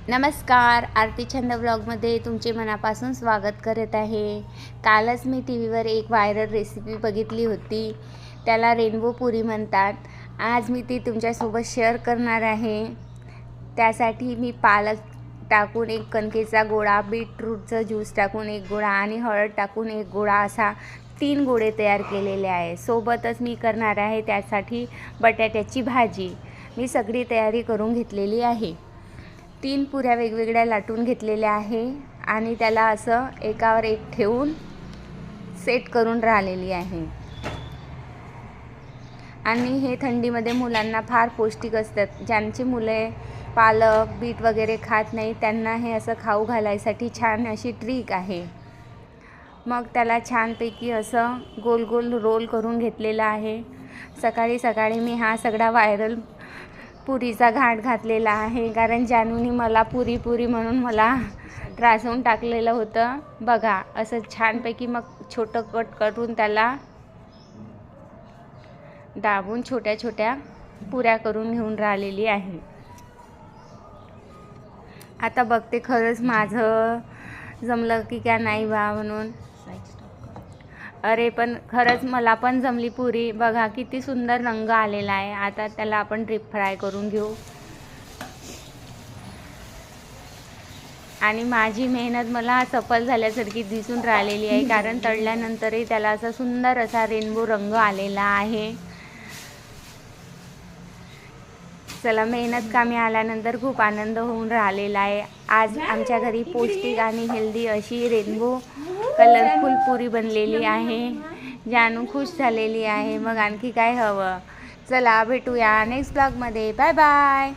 नमस्कार, आरती छंद ब्लॉगमध्ये तुमचे मनापासून स्वागत करत आहे। कालच मी टी व्हीवर एक व्हायरल रेसिपी बघितली होती, त्याला रेनबो पुरी म्हणतात। आज मी ती तुमच्यासोबत शेअर करणार आहे। त्यासाठी मी पालक टाकून एक कणकेचा गोळा, बीटरूटचं ज्यूस टाकून एक गोळा आणि हळद टाकून एक गोळा असा 3 गोळे तयार केलेले आहे। सोबतच मी करणार आहे त्यासाठी बटाट्याची भाजी। मी सगळी तयारी करून घेतलेली आहे। 3 पुऱ्या वेगवेगळ्या लाटून घेतलेल्या आहे आणि त्याला असं एकावर एक ठेवून सेट करून राहिलेली आहे। आणि हे थंडीमध्ये मुलांना फार पौष्टिक असतात। ज्यांची मुले पालक बीट वगैरे खात नाही त्यांना हे असं खाऊ घालायसाठी छान अशी ट्रिक आहे। मग त्याला छानपैकी असं गोल गोल रोल करून घेतलेला आहे। सकाळी सकाळी मी हा सगळा व्हायरल पुरीचा घाट घातलेला आहे, कारण जानूनी मला पुरी पुरी म्हणून मला त्रासून टाकलेलं होतं। बघा असं छानपैकी मग छोटं कट करून त्याला दाबून छोट्या छोट्या पुऱ्या करून घेऊन राहिलेली आहे। आता बघते खरंच माझं जमलं की काय नाही बा म्हणून। अरे पण खरंच मला पण जमली पुरी। बघा किती सुंदर रंग आलेला आहे। आता त्याला आपण डीप फ्राय करून घेऊ। आणि माझी मेहनत मला सफल झाल्यासारखी दिसून राहिलेली आहे, कारण तळल्यानंतरही त्याला असा सुंदर असा रेनबो रंग आलेला आहे। चला, मेहनत कामी आल्यानंतर खूप आनंद होऊन राहिलेला आहे। आज आमच्या घरी पौष्टिक आणि हेल्दी अशी रेनबो कलरफुल पुरी बनलेली आहे। जानू खुश झालेली आहे। मग आणखी काय हवं। चला भेटूया नेक्स्ट ब्लॉगमध्ये। Bye bye.